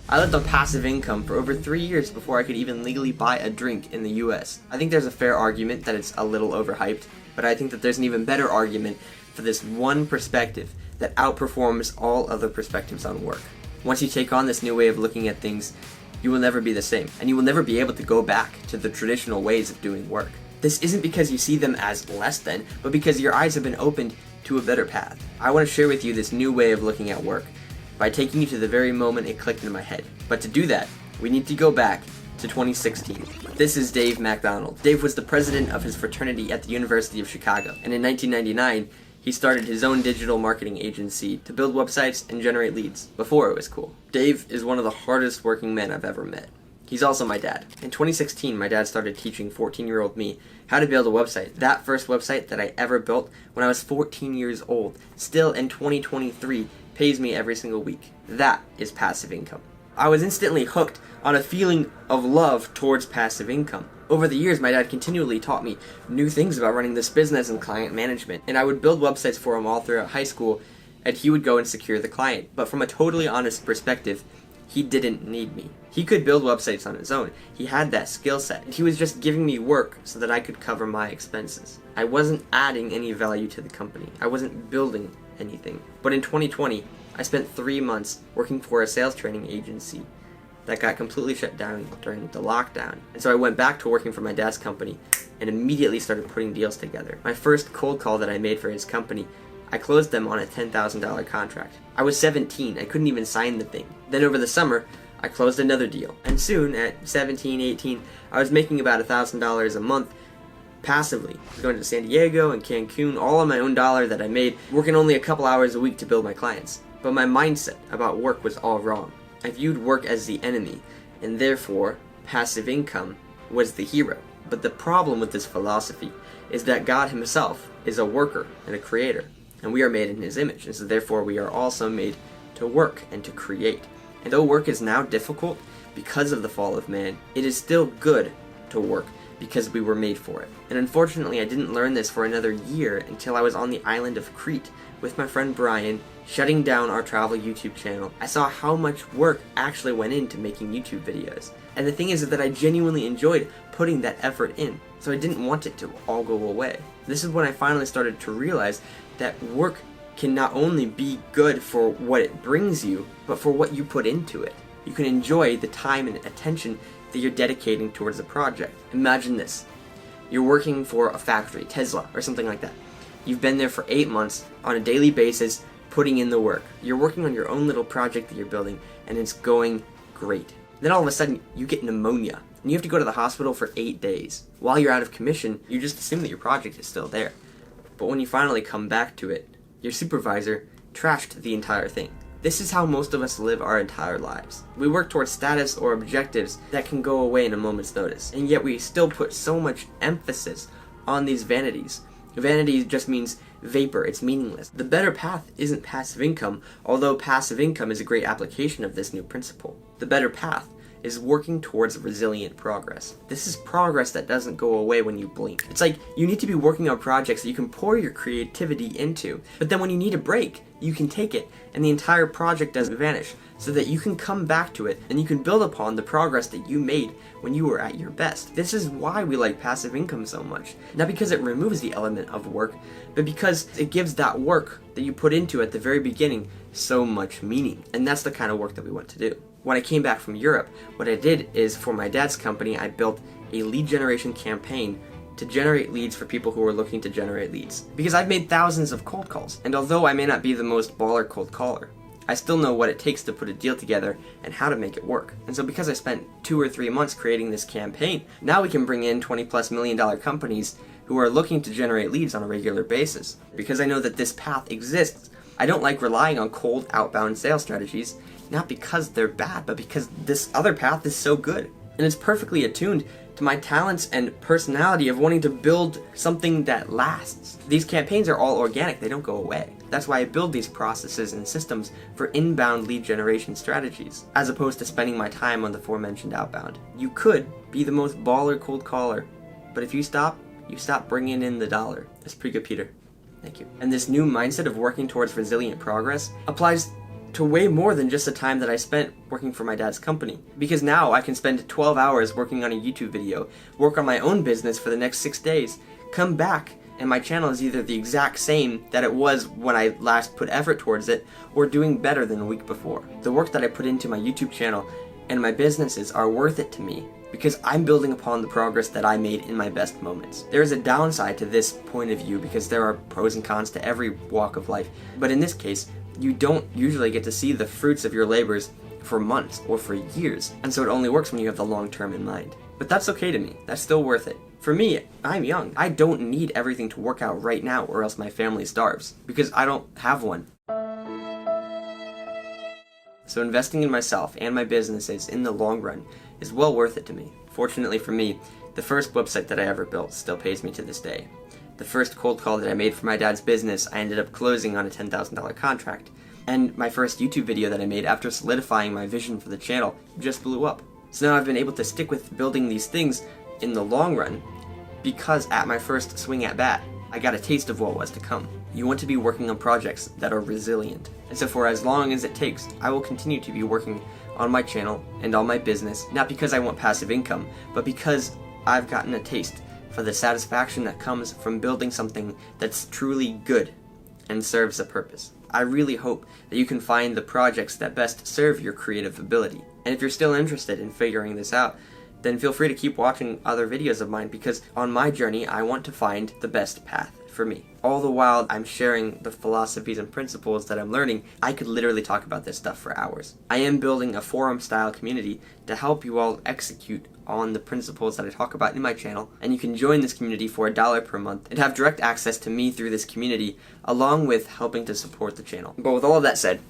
I lived on passive income for over 3 years before I could even legally buy a drink in the US. I think there's a fair argument that it's a little overhyped, but I think that there's an even better argument for this one perspective that outperforms all other perspectives on work. Once you take on this new way of looking at things, you will never be the same, and you will never be able to go back to the traditional ways of doing work. This isn't because you see them as less than, but because your eyes have been opened to a better path. I want to share with you this new way of looking at work by taking you to the very moment it clicked in my head. But to do that, we need to go back to 2016. This is Dave MacDonald. Dave was the president of his fraternity at the University of Chicago, and in 1999, he started his own digital marketing agency to build websites and generate leads, before it was cool. Dave is one of the hardest working men I've ever met. He's also my dad. In 2016, my dad started teaching 14-year-old me how to build a website. That first website that I ever built when I was 14 years old, still in 2023, pays me every single week. That is passive income. I was instantly hooked on a feeling of love towards passive income. Over the years, my dad continually taught me new things about running this business and client management, and I would build websites for him all throughout high school, and he would go and secure the client. But from a totally honest perspective, he didn't need me. He could build websites on his own. He had that skill set. He was just giving me work so that I could cover my expenses. I wasn't adding any value to the company. I wasn't building anything. But in 2020, I spent 3 months working for a sales training agency that got completely shut down during the lockdown. And so I went back to working for my dad's company and immediately started putting deals together. My first cold call that I made for his company, I closed them on a $10,000 contract. I was 17, I couldn't even sign the thing. Then over the summer, I closed another deal. And soon, at 17, 18, I was making about $1,000 a month passively. Going to San Diego and Cancun, all on my own dollar that I made, working only a couple hours a week to build my clients. But my mindset about work was all wrong. I viewed work as the enemy, and therefore, passive income was the hero. But the problem with this philosophy is that God himself is a worker and a creator, and we are made in his image, and so therefore we are also made to work and to create. And though work is now difficult because of the fall of man, it is still good to work because we were made for it. And unfortunately, I didn't learn this for another year until I was on the island of Crete with my friend Brian, shutting down our travel YouTube channel. I saw how much work actually went into making YouTube videos. And the thing is that I genuinely enjoyed putting that effort in, so I didn't want it to all go away. This is when I finally started to realize that work can not only be good for what it brings you, but for what you put into it. You can enjoy the time and attention that you're dedicating towards a project. Imagine this. You're working for a factory, Tesla, or something like that. You've been there for 8 months on a daily basis, putting in the work. You're working on your own little project that you're building, and it's going great. Then all of a sudden, you get pneumonia, and you have to go to the hospital for 8 days. While you're out of commission, you just assume that your project is still there. But when you finally come back to it, your supervisor trashed the entire thing. This is how most of us live our entire lives. We work towards status or objectives that can go away in a moment's notice, and yet we still put so much emphasis on these vanities. Vanity just means vapor, it's meaningless. The better path isn't passive income, although passive income is a great application of this new principle. The better path is working towards resilient progress. This is progress that doesn't go away when you blink. It's like you need to be working on projects that you can pour your creativity into, but then when you need a break, you can take it and the entire project doesn't vanish, so that you can come back to it and you can build upon the progress that you made when you were at your best. This is why we like passive income so much. Not because it removes the element of work, but because it gives that work that you put into at the very beginning so much meaning. And that's the kind of work that we want to do. When I came back from Europe, what I did is for my dad's company, I built a lead generation campaign to generate leads for people who are looking to generate leads. Because I've made thousands of cold calls, and although I may not be the most baller cold caller, I still know what it takes to put a deal together and how to make it work. And so because I spent 2 or 3 months creating this campaign, now we can bring in $20+ million companies who are looking to generate leads on a regular basis. Because I know that this path exists, I don't like relying on cold outbound sales strategies, not because they're bad, but because this other path is so good. And it's perfectly attuned to my talents and personality of wanting to build something that lasts. These campaigns are all organic, they don't go away. That's why I build these processes and systems for inbound lead generation strategies, as opposed to spending my time on the aforementioned outbound. You could be the most baller cold caller, but if you stop bringing in the dollar. That's pretty good, Peter. Thank you. And this new mindset of working towards resilient progress applies to way more than just the time that I spent working for my dad's company. Because now I can spend 12 hours working on a YouTube video, work on my own business for the next 6 days, come back, and my channel is either the exact same that it was when I last put effort towards it, or doing better than a week before. The work that I put into my YouTube channel and my businesses are worth it to me, because I'm building upon the progress that I made in my best moments. There is a downside to this point of view because there are pros and cons to every walk of life, but in this case, you don't usually get to see the fruits of your labors for months or for years, and so it only works when you have the long term in mind. But that's okay to me. That's still worth it. For me, I'm young. I don't need everything to work out right now or else my family starves, because I don't have one. So investing in myself and my businesses in the long run is well worth it to me. Fortunately for me, the first website that I ever built still pays me to this day. The first cold call that I made for my dad's business, I ended up closing on a $10,000 contract. And my first YouTube video that I made after solidifying my vision for the channel just blew up. So now I've been able to stick with building these things in the long run because at my first swing at bat, I got a taste of what was to come. You want to be working on projects that are resilient. And so for as long as it takes, I will continue to be working on my channel and on my business, not because I want passive income, but because I've gotten a taste for the satisfaction that comes from building something that's truly good and serves a purpose. I really hope that you can find the projects that best serve your creative ability. And if you're still interested in figuring this out, then feel free to keep watching other videos of mine, because on my journey, I want to find the best path for me. All the while I'm sharing the philosophies and principles that I'm learning, I could literally talk about this stuff for hours. I am building a forum-style community to help you all execute on the principles that I talk about in my channel, and you can join this community for $1 per month and have direct access to me through this community, along with helping to support the channel. But with all of that said,